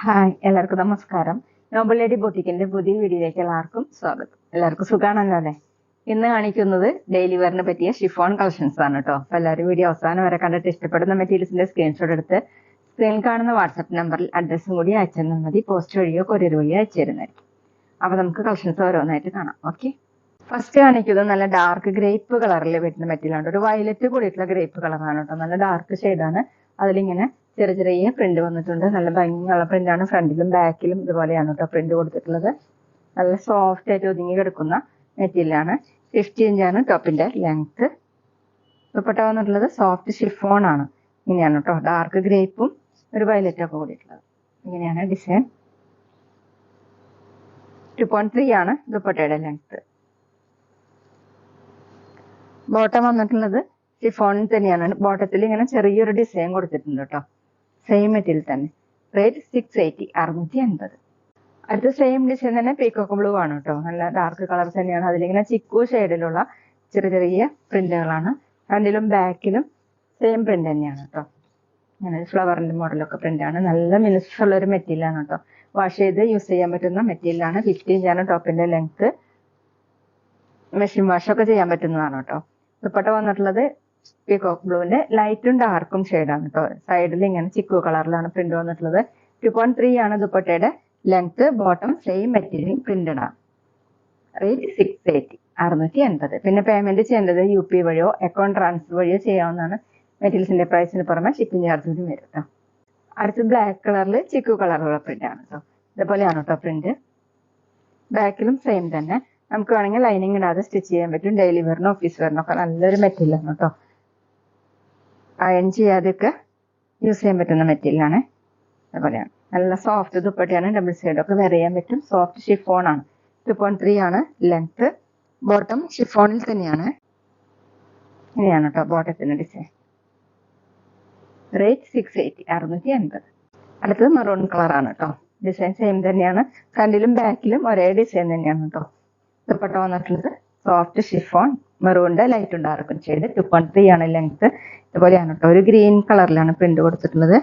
Hi, എല്ലാവർക്കും നമസ്കാരം. Nobel lady ബൊട്ടിക്കിന്റെ പുതിയ വീഡിയോയിലേക്ക് എല്ലാവർക്കും സ്വാഗതം. എല്ലാവർക്കും സുഖാണല്ലോ അല്ലേ? ഇന്ന് കാണിക്കുന്നത് ഡെയിലി വെയറിന് പറ്റിയ ഷിഫോൺ കളക്ഷൻസ് ആണ് കേട്ടോ. അപ്പൊ എല്ലാവരും വീഡിയോ അവസാനം വരെ കണ്ടിട്ട് ഇഷ്ടപ്പെടുന്ന മെറ്റീരിയൽസിന്റെ സ്ക്രീൻഷോട്ട് എടുത്ത് സ്ക്രീനിൽ കാണുന്ന വാട്സ്ആപ്പ് നമ്പറിൽ അഡ്രസ്സും കൂടി അയച്ചു തന്നാൽ മതി. പോസ്റ്റ് വഴിയോ കൊറിയർ വഴിയോ അയച്ചു തരുന്നതായിരിക്കും. അപ്പൊ നമുക്ക് കളക്ഷൻസ് ഓരോന്നായിട്ട് കാണാം. ഓക്കെ, ഫസ്റ്റ് കാണിക്കുന്നത് നല്ല ഡാർക്ക് ഗ്രേപ്പ് കളറിൽ വരുന്ന മെറ്റീരിയൽ ആണ്. ഒരു വയലറ്റ് കൂടിയിട്ടുള്ള ഗ്രേപ്പ് കളറാണ് കേട്ടോ. നല്ല ഡാർക്ക് ഷെയ്ഡാണ്. അതിലിങ്ങനെ ചെറിയ ചെറിയ പ്രിന്റ് വന്നിട്ടുണ്ട്. നല്ല ഭംഗിയുള്ള പ്രിന്റാണ്. ഫ്രണ്ടിലും ബാക്കിലും ഇതുപോലെയാണ് കേട്ടോ പ്രിന്റ് കൊടുത്തിട്ടുള്ളത്. നല്ല സോഫ്റ്റ് ആയിട്ട് ഒതുങ്ങി കിടക്കുന്ന മെറ്റീരിയലാണ്. 50 ഇഞ്ചാണ് ടോപ്പിന്റെ ലെങ്ത്. ദുപ്പട്ട വന്നിട്ടുള്ളത് സോഫ്റ്റ് ഷിഫോൺ ആണ്. ഇങ്ങനെയാണ് കേട്ടോ, ഡാർക്ക് ഗ്രേപ്പും ഒരു വയലറ്റും ഒക്കെ കൂടിയിട്ടുള്ളത്. ഇങ്ങനെയാണ് ഡിസൈൻ. 2.3 ആണ് ദുപ്പട്ടയുടെ ലെങ്ത്. ബോട്ടം വന്നിട്ടുള്ളത് ഷിഫോണിൽ തന്നെയാണ്. ബോട്ടത്തിൽ ഇങ്ങനെ ചെറിയൊരു ഡിസൈൻ കൊടുത്തിട്ടുണ്ട് കേട്ടോ. സെയിം മെറ്റീരിയൽ തന്നെ. റേറ്റ് 680, 680. അടുത്ത സെയിം ഡിസൈൻ തന്നെ പീക്കോക്ക് ബ്ലൂ ആണ് കേട്ടോ. നല്ല ഡാർക്ക് കളർ തന്നെയാണ്. അതിലിങ്ങനെ ചിക്കു ഷെയ്ഡിലുള്ള ചെറിയ ചെറിയ പ്രിന്റുകളാണ്. ഫ്രണ്ടിലും ബാക്കിലും സെയിം പ്രിന്റ് തന്നെയാണ് കേട്ടോ. അങ്ങനെ ഫ്ലവറിന്റെ മോഡലൊക്കെ പ്രിന്റാണ്. നല്ല മിനുസമുള്ള ഒരു മെറ്റീരിയലാണ് കേട്ടോ. വാഷ് ചെയ്ത് യൂസ് ചെയ്യാൻ പറ്റുന്ന മെറ്റീരിയലാണ്. 50 ഇഞ്ചാണ് ടോപ്പിന്റെ ലെങ്ത്. മെഷീൻ വാഷൊക്കെ ചെയ്യാൻ പറ്റുന്നതാണ് കേട്ടോ. ദുപ്പട്ട വന്നിട്ടുള്ളത് പീകോക്ക് ബ്ലൂവിന്റെ ലൈറ്റും ഡാർക്കും ഷെയ്ഡാണ് കേട്ടോ. സൈഡിൽ ഇങ്ങനെ ചിക്കു കളറിലാണ് പ്രിന്റ് വന്നിട്ടുള്ളത്. 2.3 ആണ് ദുപ്പട്ടയുടെ length. Bottom same material printed ആണ്. റേറ്റ് 680, 680. പിന്നെ പേയ്മെന്റ് ചെയ്യേണ്ടത് UP വഴിയോ അക്കൗണ്ട് ട്രാൻസ്ഫർ വഴിയോ ചെയ്യാവുന്നതാണ്. മെറ്റീരിയൽസിന്റെ പ്രൈസിന് പുറമെ ഷിപ്പിംഗ് ചാർജ് കൂടി വരും കേട്ടോ. അടുത്ത് ബ്ലാക്ക് കളറിൽ ചിക്കു കളറുള്ള പ്രിന്റ് ആണ് കേട്ടോ. ഇതുപോലെയാണ് കേട്ടോ പ്രിന്റ്. ബാക്കിലും സെയിം തന്നെ. നമുക്ക് വേണമെങ്കിൽ ലൈനിങ് ഇടാതെ സ്റ്റിച്ച് ചെയ്യാൻ പറ്റും. ഡെയിലി വെയറിനോ ഓഫീസ് വെയറിനോ ഒക്കെ നല്ലൊരു മെറ്റീരിയലാണ് കേട്ടോ. അയൺ ചെയ്യാതെയൊക്കെ യൂസ് ചെയ്യാൻ പറ്റുന്ന മെറ്റീരിയലാണ്. അതുപോലെയാണ് നല്ല സോഫ്റ്റ് ദുപ്പട്ടയാണ്. ഡബിൾ സൈഡൊക്കെ വെയർ ചെയ്യാൻ പറ്റും. സോഫ്റ്റ് ഷിഫോൺ ആണ്. 2.3 ആണ് ലെങ്ത്. ബോട്ടം ഷിഫോണിൽ തന്നെയാണ്. ഇങ്ങനെയാണ് കേട്ടോ ബോട്ടത്തിന്റെ ഡിസൈൻ. റേറ്റ് 680, 680. അടുത്തത് മെറൂൺ കളർ ആണ് കേട്ടോ. ഡിസൈൻ സെയിം തന്നെയാണ്. ഫ്രണ്ടിലും ബാക്കിലും ഒരേ ഡിസൈൻ തന്നെയാണ് കേട്ടോ. ദുപ്പട്ട വന്നിട്ടുള്ളത് സോഫ്റ്റ് ഷിഫോൺ മെറൂണിന്റെ ലൈറ്റും ഡാർക്കും ചെയ്ത് 2.3 ആണ് ലെങ്ത്. ഇതുപോലെയാണ് കേട്ടോ. ഒരു ഗ്രീൻ കളറിലാണ് പ്രിന്റ് കൊടുത്തിട്ടുള്ളത്.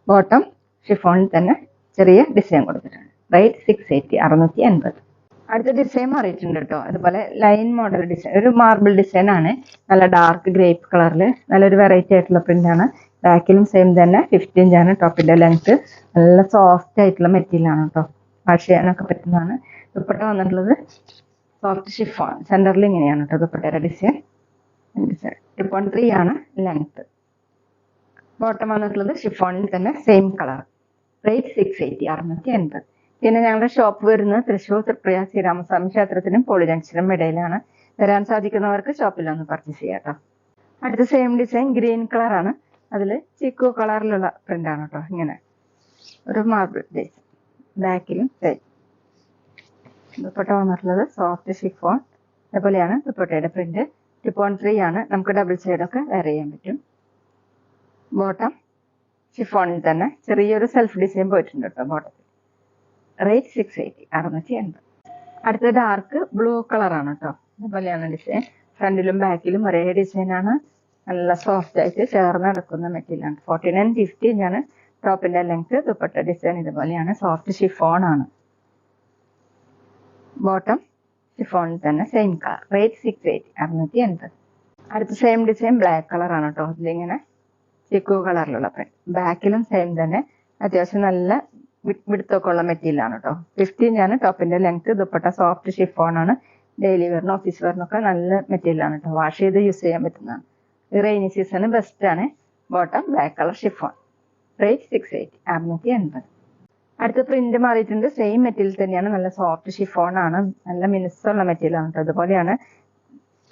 ബോട്ടം ഷിഫോണിൽ തന്നെ ചെറിയ ഡിസൈൻ കൊടുത്തിട്ടുണ്ട്. റേറ്റ് 680, 680. അടുത്ത ഡിസൈൻ മാറിയിട്ടുണ്ട് കേട്ടോ. അതുപോലെ ലൈൻ മോഡൽ ഡിസൈൻ, ഒരു മാർബിൾ ഡിസൈൻ ആണ്. നല്ല ഡാർക്ക് ഗ്രേപ്പ് കളറിൽ നല്ലൊരു വെറൈറ്റി ആയിട്ടുള്ള പ്രിന്റ് ആണ്. ബാക്കിലും സെയിം തന്നെ. 50 ഇഞ്ചാണ് ടോപ്പിന്റെ ലെങ്ത്. നല്ല സോഫ്റ്റ് ആയിട്ടുള്ള മെറ്റീരിയൽ ആണ് കേട്ടോ. വാഷ് ചെയ്യാനൊക്കെ പറ്റുന്നതാണ്. ദുപ്പട്ട വന്നിട്ടുള്ളത് സോഫ്റ്റ് ഷിഫോൺ. സെന്ററിൽ ഇങ്ങനെയാണ് കേട്ടോ ദുപ്പട്ടയുടെ ഡിസൈൻ. 2.3 ആണ് ലെങ്ത്. ബോട്ടം വന്നിട്ടുള്ളത് ഷിഫോണിൽ തന്നെ സെയിം കളർ. റേറ്റ് 680, 680. പിന്നെ ഞങ്ങളുടെ ഷോപ്പ് വരുന്നത് തൃശ്ശൂർ തൃപ്രിയ ശ്രീരാമസ്വാമി ക്ഷേത്രത്തിനും പോളി ജംഗ്ഷനും ഇടയിലാണ്. വരാൻ സാധിക്കുന്നവർക്ക് ഷോപ്പിൽ ഒന്ന് പർച്ചേസ് ചെയ്യാം കേട്ടോ. അടുത്ത സെയിം ഡിസൈൻ ഗ്രീൻ കളറാണ്. അതിൽ ചിക്കു കളറിലുള്ള പ്രിന്റ് ആണ് കേട്ടോ. ഇങ്ങനെ ഒരു മാർബിൾ ഡിസൈൻ. ബാക്കിലും സെയിം. ദുപ്പട്ട വന്നിട്ടുള്ളത് സോഫ്റ്റ് ഷിഫോൺ. അതുപോലെയാണ് ദുപ്പട്ടയുടെ പ്രിന്റ്. 2.3 ആണ്. നമുക്ക് ഡബിൾ സൈഡൊക്കെ വെയർ ചെയ്യാൻ പറ്റും. ബോട്ടം ഷിഫോണിൽ തന്നെ ചെറിയൊരു സെൽഫ് ഡിസൈൻ പോയിട്ടുണ്ട് കേട്ടോ ബോട്ടത്തിൽ. റേറ്റ് 680, 680. അടുത്ത ഡാർക്ക് ബ്ലൂ കളറാണ് കേട്ടോ. അതുപോലെയാണ് ഡിസൈൻ. ഫ്രണ്ടിലും ബാക്കിലും ഒരേ ഡിസൈനാണ്. നല്ല സോഫ്റ്റ് ആയിട്ട് ചേർന്ന് നടക്കുന്ന മെറ്റീരിയലാണ്. 49, 50 ഇഞ്ചാണ് ടോപ്പിന്റെ ലെങ്ത്. ദുപ്പട്ട ഡിസൈൻ ഇതുപോലെയാണ്. സോഫ്റ്റ് ഷിഫോൺ ആണ്. ബോട്ടം ഷിഫോണിൽ തന്നെ സെയിം കളർ. റേറ്റ് 680, 680. അടുത്ത സെയിം ഡിസൈൻ ബ്ലാക്ക് കളറാണ് കേട്ടോ. ഇതിലിങ്ങനെ ചിക്കു കളറിലുള്ള പ്രിന്റ്. ബാക്കിലും സെയിം തന്നെ. അത്യാവശ്യം നല്ല വിടുത്തൊക്കെ ഉള്ള മെറ്റീരിയൽ ആണ് കേട്ടോ. 50 ഇഞ്ചാണ് ടോപ്പിന്റെ ലെങ്ത്. ദുപ്പട്ട സോഫ്റ്റ് ഷിഫോൺ ആണ്. ഡെയിലി വെയറിനും ഓഫീസ് വെയറിനൊക്കെ നല്ല മെറ്റീരിയൽ ആണ് കേട്ടോ. വാഷ് ചെയ്ത് യൂസ് ചെയ്യാൻ പറ്റുന്നതാണ്. റെയിനി സീസണ് ബെസ്റ്റ് ആണ്. Bottom black colour chiffon. Rate 680, 680. അടുത്ത പ്രിന്റ് മാറിയിട്ടുണ്ട്. സെയിം മെറ്റീരിയൽ തന്നെയാണ്. നല്ല സോഫ്റ്റ് ഷിഫോൺ ആണ്. നല്ല മിനുസമുള്ള മെറ്റീരിയൽ ആണ് കേട്ടോ. അതുപോലെയാണ്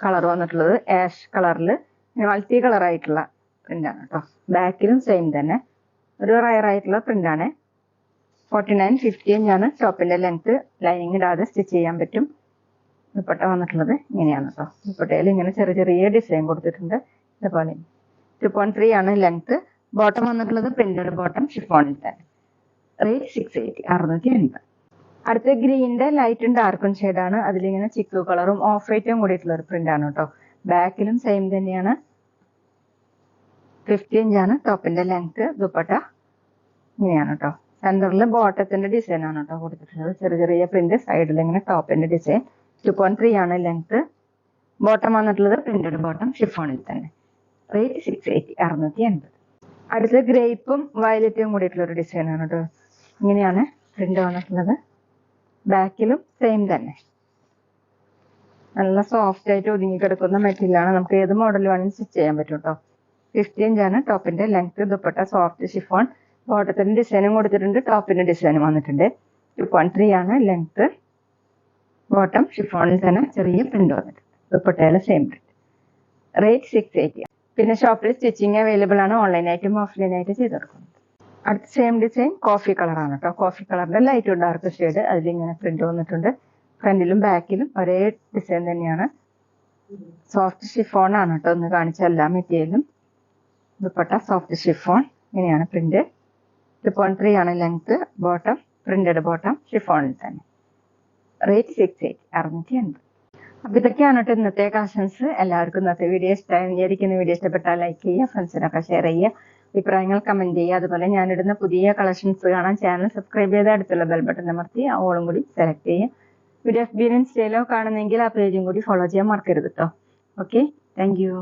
കളർ വന്നിട്ടുള്ളത്. ആഷ് കളറിൽ മൾട്ടി കളർ ആയിട്ടുള്ള പ്രിന്റ് ആണ് കേട്ടോ. ബാക്കിലും സെയിം തന്നെ. ഒരു റയർ ആയിട്ടുള്ള പ്രിന്റ് ആണ്. 49, 50 ഇഞ്ചാണ് ടോപ്പിന്റെ ലെങ്ത്. ലൈനിങ് ഇടാതെ സ്റ്റിച്ച് ചെയ്യാൻ പറ്റും. ദുപ്പട്ട വന്നിട്ടുള്ളത് ഇങ്ങനെയാണ് കേട്ടോ. ദുപ്പട്ടയിൽ ഇങ്ങനെ ചെറിയ ചെറിയ ഡിസൈൻ കൊടുത്തിട്ടുണ്ട്. ഇതുപോലെ 2.3 ആണ് ലെങ്ത്. ബോട്ടം വന്നിട്ടുള്ളത് പ്രിന്റഡ് ബോട്ടം ഷിഫോണിൽ തന്നെ. റേറ്റ് 680, 680. അടുത്ത ഗ്രീനിന്റെ ലൈറ്റും ഡാർക്കും ഷെയ്ഡാണ്. അതിലിങ്ങനെ ചിക്കു കളറും ഓഫ് വൈറ്റും കൂടിയിട്ടുള്ള ഒരു പ്രിന്റ് ആണ് കേട്ടോ. ബാക്കിലും സെയിം തന്നെയാണ്. 50 ഇഞ്ചാണ് ടോപ്പിന്റെ ലെങ്ത്. ദുപ്പട്ട ഇങ്ങനെയാണ് കേട്ടോ. സെന്ററിൽ ബോട്ടത്തിന്റെ ഡിസൈൻ ആണ് കേട്ടോ കൊടുത്തിട്ടുള്ളത്. ചെറിയ ചെറിയ പ്രിന്റ്, സൈഡിൽ ഇങ്ങനെ ടോപ്പിന്റെ ഡിസൈൻ. 2.3 ആണ് ലെങ്ത്. ബോട്ടം വന്നിട്ടുള്ളത് പ്രിന്റഡ് ബോട്ടം, ഷിഫോണിൽ തന്നെ. റേറ്റ് 680, 680. അടുത്തത് ഗ്രേപ്പും വയലറ്റും കൂടിയിട്ടുള്ള ഒരു ഡിസൈൻ ആണ് കേട്ടോ. ഇങ്ങനെയാണ് പ്രിന്റ് വന്നിട്ടുള്ളത്. ബാക്കിലും സെയിം തന്നെ. നല്ല സോഫ്റ്റ് ആയിട്ട് ഒതുങ്ങി കിടക്കുന്ന മെറ്റീരിയലാണ്. നമുക്ക് ഏത് മോഡൽ വേണമെങ്കിലും സ്റ്റിച്ച് ചെയ്യാൻ പറ്റും കേട്ടോ. 50 ഇഞ്ചാണ് ടോപ്പിന്റെ ലെങ്ത്. Dupatta soft chiffon. ബോട്ടത്തിന്റെ ഡിസൈനും കൊടുത്തിട്ടുണ്ട്, ടോപ്പിന്റെ ഡിസൈനും വന്നിട്ടുണ്ട്. 2.3 ആണ് ലെങ്ത്. ബോട്ടം ഷിഫോണിൽ തന്നെ ചെറിയ പ്രിന്റ് വന്നിട്ടുണ്ട്. ദുപ്പട്ടയിലെ സെയിം പ്രിന്റ്. റേറ്റ് 680. പിന്നെ ഷോപ്പിൽ സ്റ്റിച്ചിങ് അവൈലബിൾ ആണ്. ഓൺലൈനായിട്ടും ഓഫ്ലൈനായിട്ട് ചെയ്ത് കൊടുക്കുന്നത്. അടുത്ത സെയിം ഡിസൈൻ കോഫി കളറാണ് കേട്ടോ. കോഫി കളറിന്റെ ലൈറ്റ് ഡാർക്ക് ഷെയ്ഡ്. അതിലിങ്ങനെ പ്രിന്റ് വന്നിട്ടുണ്ട്. ഫ്രണ്ടിലും ബാക്കിലും ഒരേ ഡിസൈൻ തന്നെയാണ്. സോഫ്റ്റ് ഷിഫോൺ ആണ് കേട്ടോ ഒന്ന് കാണിച്ച എല്ലാ മെറ്റീരിയലും. Dupatta soft chiffon. ഇങ്ങനെയാണ് പ്രിന്റ്. 2.3 ആണ് ലെങ്ത്. ബോട്ടം പ്രിന്റഡ് ബോട്ടം, ഷിഫോണിൽ തന്നെ. റേറ്റ് 680, 680. അപ്പൊ ഇതൊക്കെയാണ് കേട്ടോ ഇന്നത്തെ കളക്ഷൻസ്. എല്ലാവർക്കും ഇന്നത്തെ വീഡിയോ ഇഷ്ടമായി വിചാരിക്കുന്ന. വീഡിയോ ഇഷ്ടപ്പെട്ടാൽ ലൈക്ക് ചെയ്യുക, ഫ്രണ്ട്സിനൊക്കെ ഷെയർ ചെയ്യുക, അഭിപ്രായങ്ങൾ കമന്റ് ചെയ്യുക. അതുപോലെ ഞാനിടുന്ന പുതിയ കളക്ഷൻസ് കാണാൻ ചാനൽ സബ്സ്ക്രൈബ് ചെയ്ത് അടുത്തുള്ള ബെൽ ബട്ടൺ അമർത്തി ഓളും കൂടി സെലക്ട് ചെയ്യുക. വീഡിയോ എക്സ്പീരിയൻസ് സ്റ്റൈലോ കാണുന്നെങ്കിൽ ആ പേജും കൂടി ഫോളോ ചെയ്യാൻ മറക്കരുത് കേട്ടോ. Okay, thank you.